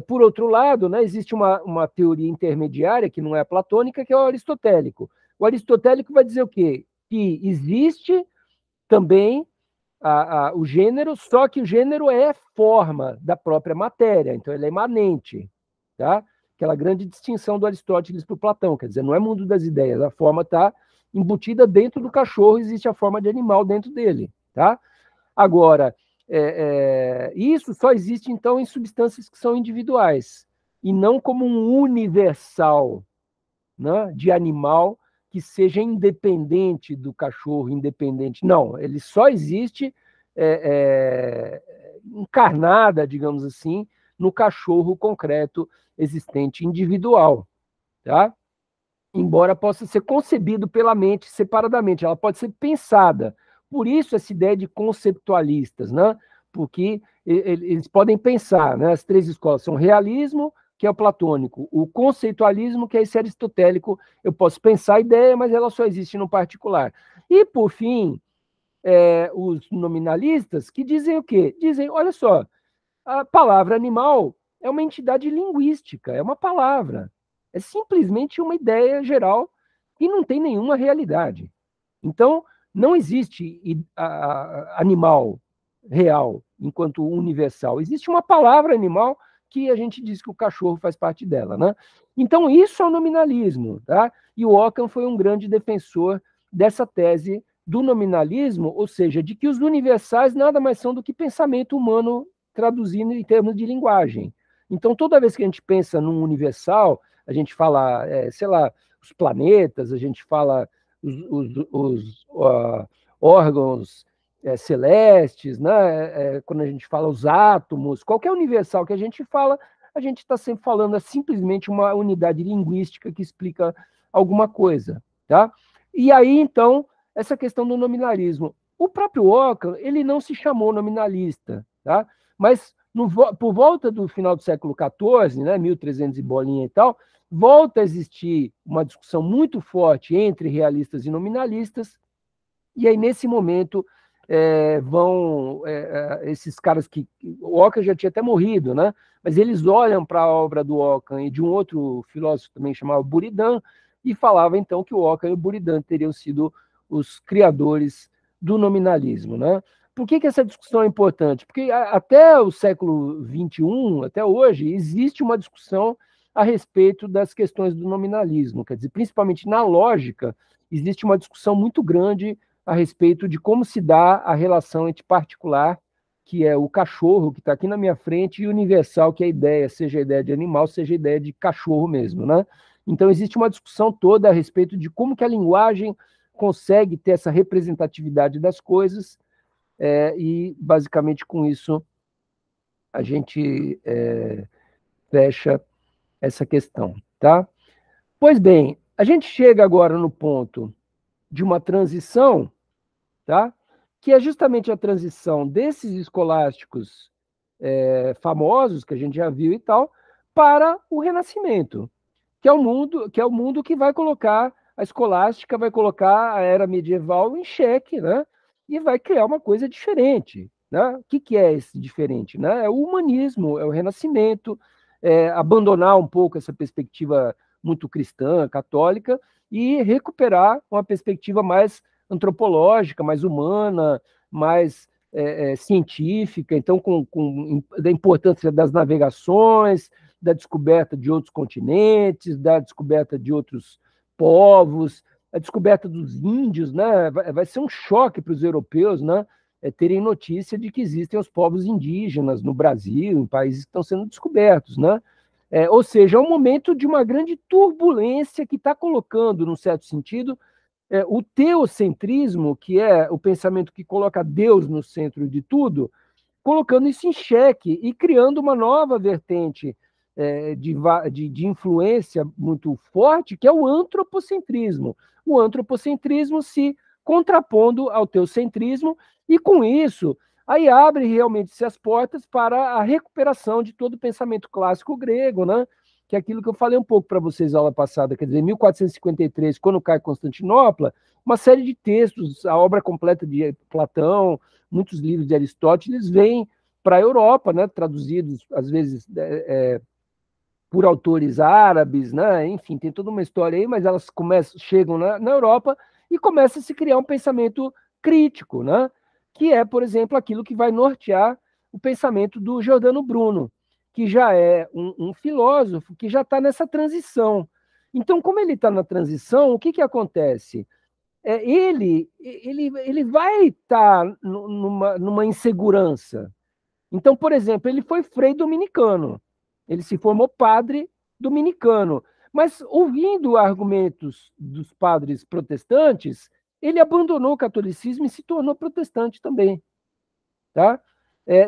Speaker 1: por outro lado, né, existe uma teoria intermediária, que não é a platônica, que é o aristotélico. O aristotélico vai dizer o quê? Que existe também o gênero, só que o gênero é forma da própria matéria, então ele é imanente, tá? Aquela grande distinção do Aristóteles para o Platão, quer dizer, não é mundo das ideias, a forma está embutida dentro do cachorro, existe a forma de animal dentro dele, tá? Agora, isso só existe, então, em substâncias que são individuais, e não como um universal, né, de animal que seja independente do cachorro, independente. Não, ele só existe encarnada, digamos assim, no cachorro concreto existente individual, tá? Embora possa ser concebido pela mente separadamente, ela pode ser pensada. Por isso essa ideia de conceptualistas, né? Porque eles podem pensar, né? As três escolas são realismo, que é o platônico, o conceitualismo, que é esse aristotélico, eu posso pensar a ideia, mas ela só existe no particular. E, por fim, os nominalistas, que dizem o quê? Dizem, olha só, a palavra animal é uma entidade linguística, é uma palavra. É simplesmente uma ideia geral que não tem nenhuma realidade. Então, não existe animal real enquanto universal. Existe uma palavra animal que a gente diz que o cachorro faz parte dela. Né? Então, isso é o nominalismo. Tá? E o Ockham foi um grande defensor dessa tese do nominalismo, ou seja, de que os universais nada mais são do que pensamento humano traduzindo em termos de linguagem. Então, toda vez que a gente pensa num universal, a gente fala, sei lá, os planetas, a gente fala os órgãos celestes, né? Quando a gente fala os átomos, qualquer universal que a gente fala, a gente está sempre falando simplesmente uma unidade linguística que explica alguma coisa. Tá? E aí, então, essa questão do nominalismo. O próprio Ockham, ele não se chamou nominalista, tá? Mas por volta do final do século XIV, né, 1300 e bolinha e tal, volta a existir uma discussão muito forte entre realistas e nominalistas, e aí, nesse momento, vão esses caras que... O Ockham já tinha até morrido, né? Mas eles olham para a obra do Ockham e de um outro filósofo também chamado Buridan, e falava, então, que o Ockham e o Buridan teriam sido os criadores do nominalismo, né? Por que essa discussão é importante? Porque até o século XXI, até hoje, existe uma discussão a respeito das questões do nominalismo. Quer dizer, principalmente na lógica, existe uma discussão muito grande a respeito de como se dá a relação entre particular, que é o cachorro, que está aqui na minha frente, e universal, que é a ideia, seja a ideia de animal, seja a ideia de cachorro mesmo. Né? Então, existe uma discussão toda a respeito de como que a linguagem consegue ter essa representatividade das coisas, e, basicamente, com isso, a gente fecha essa questão. Tá? Pois bem, a gente chega agora no ponto de uma transição, tá? Que é justamente a transição desses escolásticos famosos, que a gente já viu e tal, para o Renascimento, que é o mundo que vai colocar a escolástica, vai colocar a era medieval em xeque, né? E vai criar uma coisa diferente. Né? O que é esse diferente? Né? É o humanismo, é o Renascimento, abandonar um pouco essa perspectiva muito cristã, católica, e recuperar uma perspectiva mais antropológica, mais humana, mais científica, então da importância das navegações, da descoberta de outros continentes, da descoberta de outros povos, a descoberta dos índios, né? Vai ser um choque para os europeus, né? Terem notícia de que existem os povos indígenas no Brasil, em países que estão sendo descobertos, né? Ou seja, é um momento de uma grande turbulência que está colocando, num certo sentido, o teocentrismo, que é o pensamento que coloca Deus no centro de tudo, colocando isso em xeque e criando uma nova vertente de influência muito forte, que é o antropocentrismo. O antropocentrismo se contrapondo ao teocentrismo, e com isso, aí abre realmente as portas para a recuperação de todo o pensamento clássico grego, né? Que é aquilo que eu falei um pouco para vocês na aula passada, quer dizer, em 1453, quando cai Constantinopla, uma série de textos, a obra completa de Platão, muitos livros de Aristóteles vêm para a Europa, né, traduzidos, às vezes, por autores árabes, né? Enfim, tem toda uma história aí, mas elas chegam na Europa e começa a se criar um pensamento crítico, né? Que é, por exemplo, aquilo que vai nortear o pensamento do Giordano Bruno, que já é um filósofo que já está nessa transição. Então, como ele está na transição, o que acontece? Ele vai estar numa insegurança. Então, por exemplo, ele foi frei dominicano, ele se formou padre dominicano, mas ouvindo argumentos dos padres protestantes, ele abandonou o catolicismo e se tornou protestante também, tá?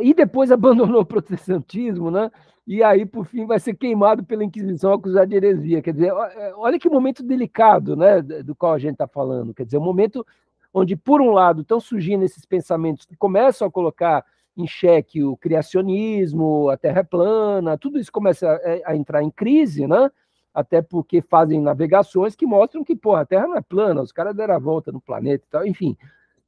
Speaker 1: E depois abandonou o protestantismo, né? E aí, por fim, vai ser queimado pela Inquisição, acusado de heresia. Quer dizer, olha que momento delicado, né, do qual a gente está falando. Quer dizer, um momento onde, por um lado, estão surgindo esses pensamentos que começam a colocar em xeque o criacionismo, a terra plana, tudo isso começa a entrar em crise, né? Até porque fazem navegações que mostram que, porra, a Terra não é plana, os caras deram a volta no planeta e tal, enfim.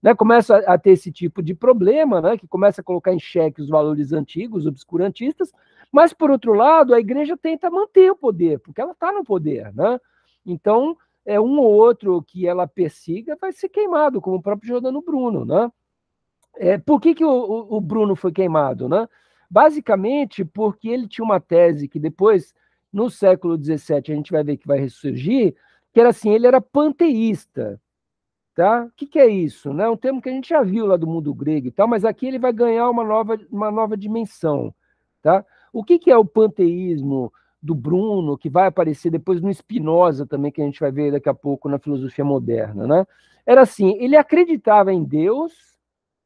Speaker 1: Né, começa a ter esse tipo de problema, né, que começa a colocar em xeque os valores antigos, obscurantistas, mas, por outro lado, a igreja tenta manter o poder, porque ela está no poder. Né? Então, um ou outro que ela persiga vai ser queimado, como o próprio Giordano Bruno. Né? Por que o Bruno foi queimado? Né? Basicamente, porque ele tinha uma tese que depois, no século XVII, a gente vai ver que vai ressurgir, que era assim, ele era panteísta. Tá? O que é isso? Né? Um termo que a gente já viu lá do mundo grego e tal, mas aqui ele vai ganhar uma nova dimensão. Tá? O que é o panteísmo do Bruno, que vai aparecer depois no Spinoza também, que a gente vai ver daqui a pouco na filosofia moderna? Né? Era assim, ele acreditava em Deus,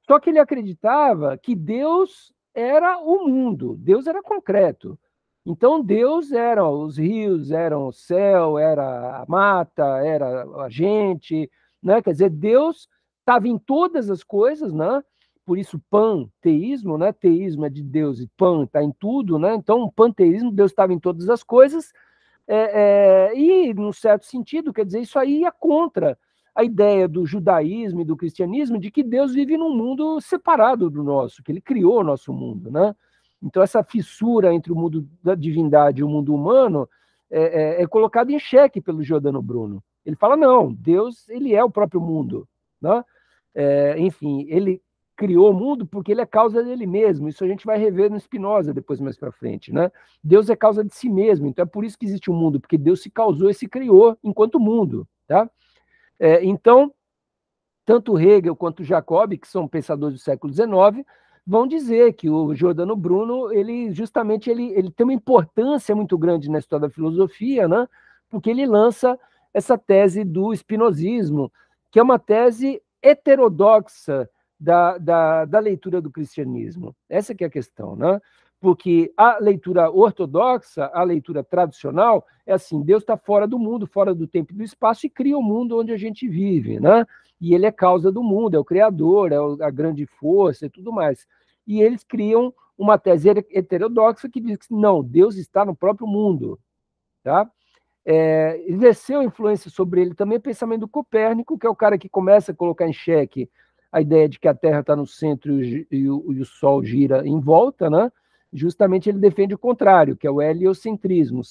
Speaker 1: só que ele acreditava que Deus era o mundo, Deus era concreto. Então, Deus eram os rios, eram o céu, era a mata, era a gente, né? Quer dizer, Deus estava em todas as coisas, né? Por isso panteísmo, né? Teísmo é de Deus e pan está em tudo, né? Então, panteísmo, Deus estava em todas as coisas, e, num certo sentido, quer dizer, isso aí ia contra a ideia do judaísmo e do cristianismo de que Deus vive num mundo separado do nosso, que ele criou o nosso mundo, né? Então, essa fissura entre o mundo da divindade e o mundo humano é colocada em xeque pelo Giordano Bruno. Ele fala, não, Deus ele é o próprio mundo. Né? Enfim, ele criou o mundo porque ele é causa dele mesmo. Isso a gente vai rever no Spinoza depois mais para frente. Né? Deus é causa de si mesmo, então é por isso que existe o mundo, porque Deus se causou e se criou enquanto mundo. Tá? Então, tanto Hegel quanto Jacob, que são pensadores do século XIX, vão dizer que o Giordano Bruno, ele justamente ele tem uma importância muito grande na história da filosofia, né? Porque ele lança essa tese do espinosismo, que é uma tese heterodoxa da leitura do cristianismo. Essa que é a questão, né? Porque a leitura ortodoxa, a leitura tradicional, é assim, Deus está fora do mundo, fora do tempo e do espaço, e cria o mundo onde a gente vive, né? E ele é causa do mundo, é o criador, é a grande força e tudo mais. E eles criam uma tese heterodoxa que diz que não, Deus está no próprio mundo. Tá? Exerceu influência sobre ele também o pensamento do Copérnico, que é o cara que começa a colocar em xeque a ideia de que a Terra está no centro e o Sol gira em volta, né? Justamente ele defende o contrário, que é o heliocentrismo.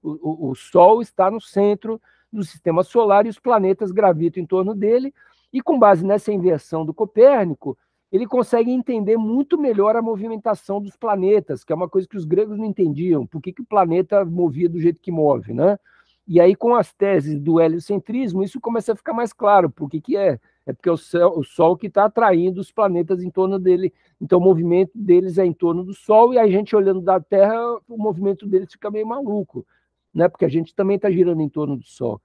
Speaker 1: O Sol está no centro do sistema solar e os planetas gravitam em torno dele, e com base nessa inversão do Copérnico, ele consegue entender muito melhor a movimentação dos planetas, que é uma coisa que os gregos não entendiam, por que o planeta movia do jeito que move, né? E aí, com as teses do heliocentrismo, isso começa a ficar mais claro, por que é. É porque o Sol que está atraindo os planetas em torno dele, então o movimento deles é em torno do Sol, e a gente olhando da Terra, o movimento deles fica meio maluco, né? Porque a gente também está girando em torno do Sol.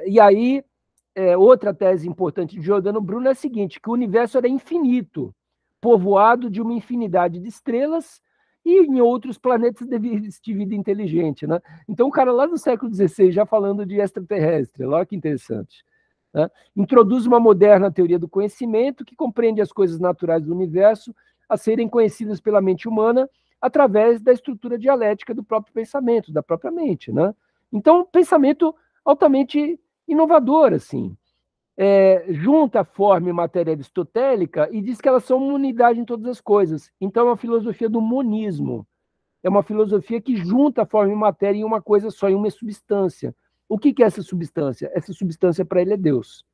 Speaker 1: E aí, outra tese importante de Giordano Bruno é a seguinte, que o universo era infinito, povoado de uma infinidade de estrelas, e em outros planetas devia existir vida inteligente, né? Então, o cara lá no século XVI já falando de extraterrestre, olha que interessante. Né? Introduz uma moderna teoria do conhecimento que compreende as coisas naturais do universo a serem conhecidas pela mente humana através da estrutura dialética do próprio pensamento, da própria mente, né? Então, pensamento altamente inovador, assim. Junta forma e matéria aristotélica e diz que elas são uma unidade em todas as coisas. Então, é uma filosofia do monismo. É uma filosofia que junta forma e matéria em uma coisa só, em uma substância. O que é essa substância? Essa substância para ele é Deus.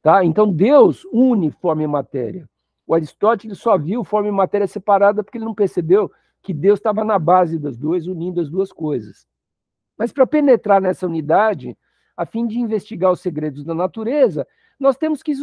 Speaker 1: Tá? Então, Deus une forma e matéria. O Aristóteles só viu forma e matéria separada porque ele não percebeu que Deus estava na base das duas, unindo as duas coisas. Mas para penetrar nessa unidade, a fim de investigar os segredos da natureza, nós temos que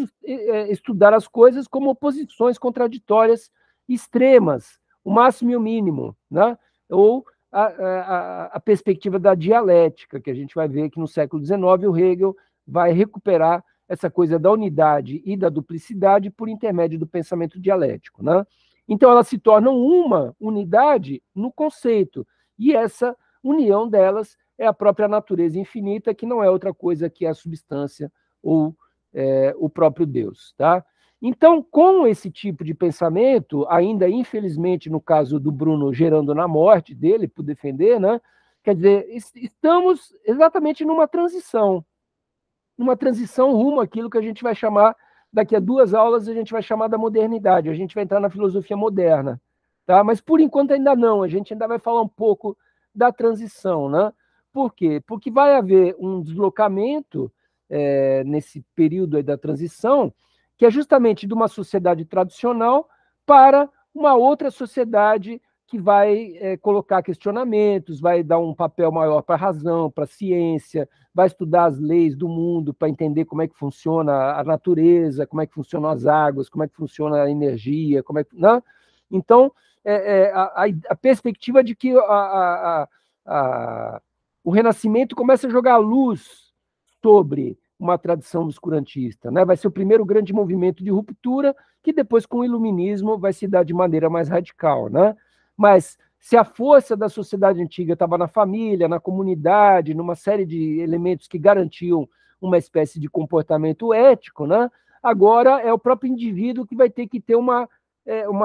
Speaker 1: estudar as coisas como oposições contraditórias extremas, o máximo e o mínimo, né? Ou a perspectiva da dialética, que a gente vai ver que no século XIX o Hegel vai recuperar essa coisa da unidade e da duplicidade por intermédio do pensamento dialético, né? Então elas se tornam uma unidade no conceito, e essa união delas é a própria natureza infinita, que não é outra coisa que a substância ou o próprio Deus, tá? Então, com esse tipo de pensamento, ainda infelizmente no caso do Bruno gerando na morte dele, por defender, né? Quer dizer, estamos exatamente numa transição rumo àquilo que a gente vai chamar, daqui a 2 aulas, a gente vai chamar da modernidade, a gente vai entrar na filosofia moderna, tá? Mas por enquanto ainda não, a gente ainda vai falar um pouco da transição, né? Por quê? Porque vai haver um deslocamento nesse período aí da transição, que é justamente de uma sociedade tradicional para uma outra sociedade que vai colocar questionamentos, vai dar um papel maior para a razão, para a ciência, vai estudar as leis do mundo para entender como é que funciona a natureza, como é que funcionam as águas, como é que funciona a energia, como é que, né? Então, a perspectiva de que o Renascimento começa a jogar luz sobre uma tradição obscurantista, né? Vai ser o primeiro grande movimento de ruptura, que depois, com o Iluminismo, vai se dar de maneira mais radical, né? Mas se a força da sociedade antiga estava na família, na comunidade, numa série de elementos que garantiam uma espécie de comportamento ético, né? Agora é o próprio indivíduo que vai ter que ter uma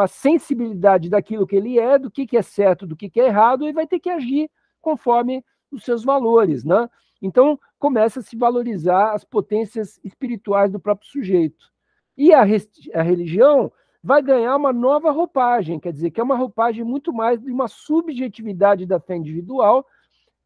Speaker 1: sensibilidade daquilo que ele é, do que é certo, do que é errado, e vai ter que agir conforme os seus valores, né? Então, começa a se valorizar as potências espirituais do próprio sujeito. E a religião vai ganhar uma nova roupagem, quer dizer, que é uma roupagem muito mais de uma subjetividade da fé individual,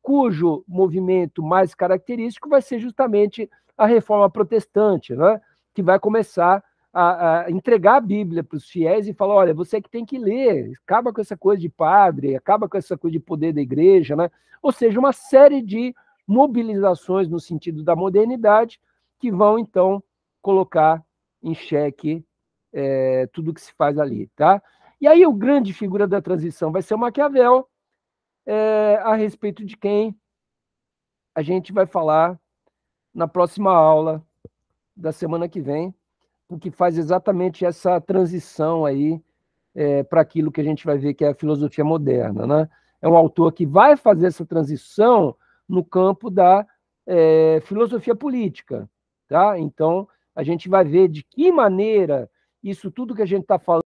Speaker 1: cujo movimento mais característico vai ser justamente a reforma protestante, né? Que vai começar a entregar a Bíblia para os fiéis e falar, olha, você que tem que ler, acaba com essa coisa de padre, acaba com essa coisa de poder da igreja, né? Ou seja, uma série de mobilizações no sentido da modernidade que vão, então, colocar em xeque tudo que se faz ali, tá? E aí o grande figura da transição vai ser o Maquiavel, a respeito de quem a gente vai falar na próxima aula da semana que vem, porque faz exatamente essa transição aí para aquilo que a gente vai ver que é a filosofia moderna, né? É um autor que vai fazer essa transição no campo da filosofia política, tá? Então, a gente vai ver de que maneira isso tudo que a gente está falando